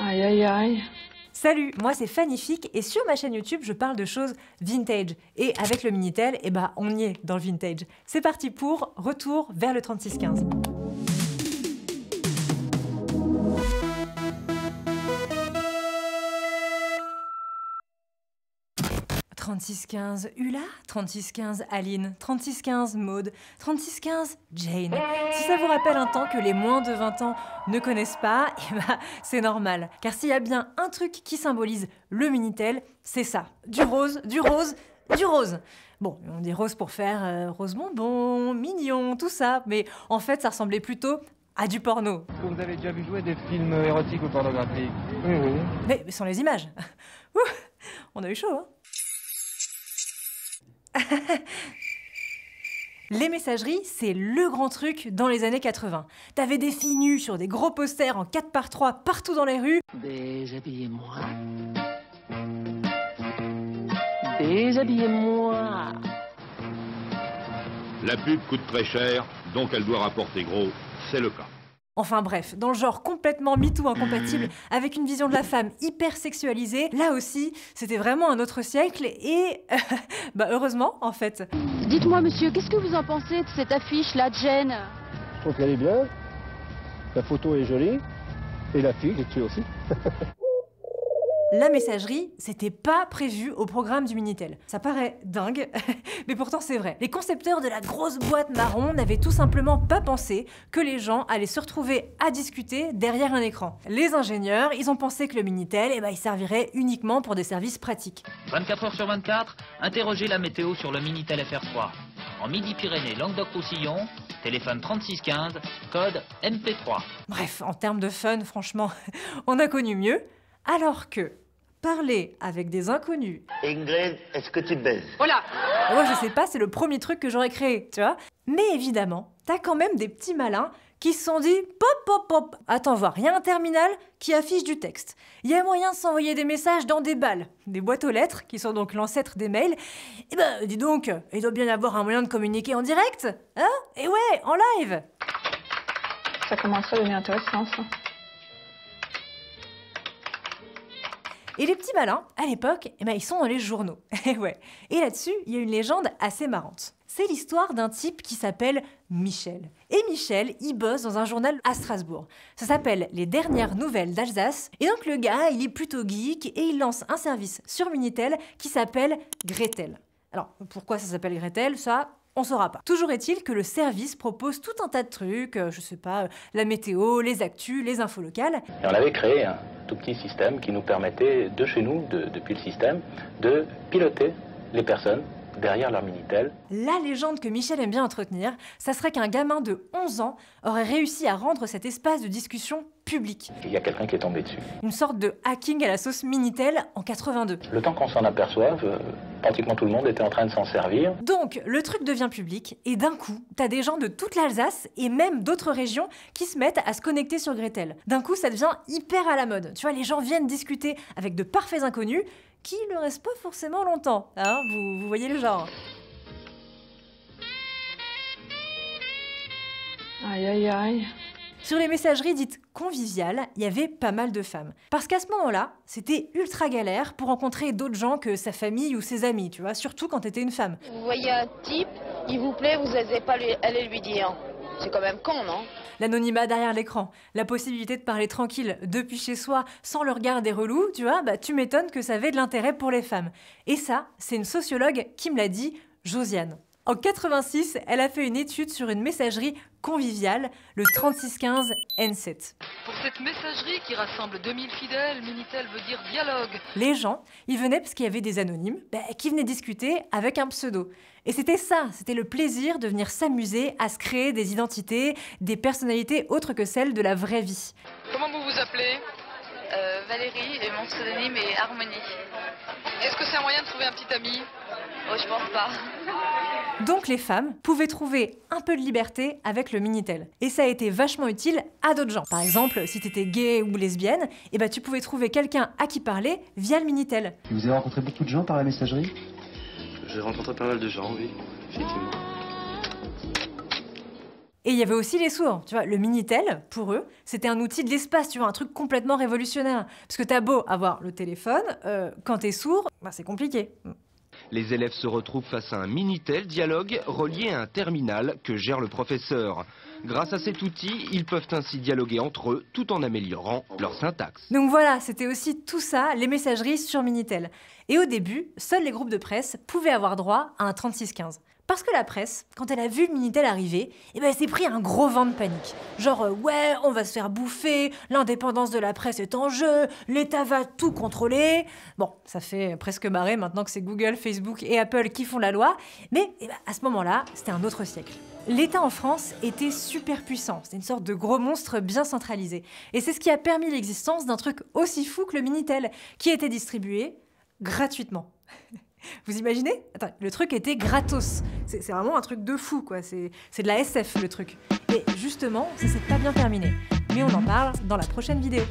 Aïe aïe aïe. Salut, moi c'est Fannyfique et sur ma chaîne YouTube, je parle de choses vintage. Et avec le Minitel, on y est dans le vintage. C'est parti pour retour vers le 3615. 3615 Hula, 3615 Aline, 3615 Maude, 3615 Jane. Si ça vous rappelle un temps que les moins de 20 ans ne connaissent pas, c'est normal. Car s'il y a bien un truc qui symbolise le Minitel, c'est ça. Du rose, du rose, du rose. Bon, on dit rose pour faire rose bonbon, mignon, tout ça. Mais en fait, ça ressemblait plutôt à du porno. Est-ce que vous avez déjà vu jouer des films érotiques ou pornographiques? Oui. Mais sans les images. Ouh, on a eu chaud, hein. Les messageries, c'est le grand truc dans les années 80. T'avais des filles nues sur des gros posters en 4x3 partout dans les rues. Déshabillez-moi. Déshabillez-moi. La pub coûte très cher, donc elle doit rapporter gros, c'est le cas. Enfin bref, dans le genre complètement MeToo incompatible, avec une vision de la femme hyper sexualisée, là aussi, c'était vraiment un autre siècle et... heureusement, en fait. Dites-moi, monsieur, qu'est-ce que vous en pensez de cette affiche-là, Jane? Je trouve qu'elle est bien, la photo est jolie, et la fille est dessus aussi. La messagerie, c'était pas prévu au programme du Minitel. Ça paraît dingue, mais pourtant c'est vrai. Les concepteurs de la grosse boîte marron n'avaient tout simplement pas pensé que les gens allaient se retrouver à discuter derrière un écran. Les ingénieurs, ils ont pensé que le Minitel, il servirait uniquement pour des services pratiques. 24 heures sur 24, interrogez la météo sur le Minitel FR3. En Midi-Pyrénées, Languedoc-Roussillon, téléphone 3615, code MP3. Bref, en termes de fun, franchement, on a connu mieux. Alors que parler avec des inconnus... Ingrid, est-ce que tu baises? Voilà. Moi, je sais pas, c'est le premier truc que j'aurais créé, tu vois. Mais évidemment, t'as quand même des petits malins qui se sont dit « Pop, pop, pop, attends voir, il y a un terminal qui affiche du texte. Il y a moyen de s'envoyer des messages dans des balles, des boîtes aux lettres, qui sont donc l'ancêtre des mails. Dis donc, il doit bien y avoir un moyen de communiquer en direct, hein? Et ouais, en live !» Ça commencerait à devenir intéressant, ça. Et les petits malins, à l'époque, ils sont dans les journaux. Et ouais. Et là-dessus, il y a une légende assez marrante. C'est l'histoire d'un type qui s'appelle Michel. Et Michel, il bosse dans un journal à Strasbourg. Ça s'appelle Les Dernières Nouvelles d'Alsace. Et donc le gars, il est plutôt geek et il lance un service sur Minitel qui s'appelle Gretel. Alors, pourquoi ça s'appelle Gretel? Ça, on saura pas. Toujours est-il que le service propose tout un tas de trucs, je sais pas, la météo, les actus, les infos locales. Et on avait créé un tout petit système qui nous permettait, de chez nous, depuis le système, de piloter les personnes derrière leur Minitel. La légende que Michel aime bien entretenir, ça serait qu'un gamin de 11 ans aurait réussi à rendre cet espace de discussion public. Il y a quelqu'un qui est tombé dessus. Une sorte de hacking à la sauce Minitel en 82. Le temps qu'on s'en aperçoive, pratiquement tout le monde était en train de s'en servir. Donc, le truc devient public, et d'un coup, t'as des gens de toute l'Alsace, et même d'autres régions, qui se mettent à se connecter sur Gretel. D'un coup, ça devient hyper à la mode. Tu vois, les gens viennent discuter avec de parfaits inconnus, qui ne restent pas forcément longtemps. Hein, vous voyez le genre. Aïe aïe aïe. Sur les messageries dites conviviales, il y avait pas mal de femmes. Parce qu'à ce moment-là, c'était ultra galère pour rencontrer d'autres gens que sa famille ou ses amis, tu vois, surtout quand t'étais une femme. Vous voyez un type, il vous plaît, vous n'osez pas aller lui dire. C'est quand même con, non? L'anonymat derrière l'écran, la possibilité de parler tranquille depuis chez soi sans le regard des relous, tu vois, tu m'étonnes que ça avait de l'intérêt pour les femmes. Et ça, c'est une sociologue qui me l'a dit, Josiane. En 86, elle a fait une étude sur une messagerie conviviale, le 3615 N7. Pour cette messagerie qui rassemble 2000 fidèles, Minitel veut dire dialogue. Les gens, ils venaient parce qu'il y avait des anonymes qui venaient discuter avec un pseudo. Et c'était ça, c'était le plaisir de venir s'amuser à se créer des identités, des personnalités autres que celles de la vraie vie. Comment vous vous appelez? Valérie et mon pseudonyme est Harmonie. Est-ce que c'est un moyen de trouver un petit ami? Oh, je pense pas. Donc les femmes pouvaient trouver un peu de liberté avec le Minitel. Et ça a été vachement utile à d'autres gens. Par exemple, si t'étais gay ou lesbienne, tu pouvais trouver quelqu'un à qui parler via le Minitel. Vous avez rencontré beaucoup de gens par la messagerie? J'ai rencontré pas mal de gens, oui, effectivement. Et il y avait aussi les sourds, tu vois, le Minitel, pour eux, c'était un outil de l'espace, tu vois, un truc complètement révolutionnaire. Parce que t'as beau avoir le téléphone, quand t'es sourd, bah, c'est compliqué. Les élèves se retrouvent face à un Minitel dialogue relié à un terminal que gère le professeur. Grâce à cet outil, ils peuvent ainsi dialoguer entre eux tout en améliorant leur syntaxe. Donc voilà, c'était aussi tout ça, les messageries sur Minitel. Et au début, seuls les groupes de presse pouvaient avoir droit à un 3615. Parce que la presse, quand elle a vu le Minitel arriver, eh ben elle s'est pris un gros vent de panique. Genre, ouais, on va se faire bouffer, l'indépendance de la presse est en jeu, l'État va tout contrôler. Bon, ça fait presque marrer maintenant que c'est Google, Facebook et Apple qui font la loi. Mais eh ben, à ce moment-là, c'était un autre siècle. L'État en France était super puissant, c'était une sorte de gros monstre bien centralisé. Et c'est ce qui a permis l'existence d'un truc aussi fou que le Minitel, qui était distribué gratuitement. Vous imaginez? Attends, le truc était gratos. C'est vraiment un truc de fou, quoi. C'est de la SF, le truc. Et justement, ça s'est pas bien terminé. Mais on en parle dans la prochaine vidéo.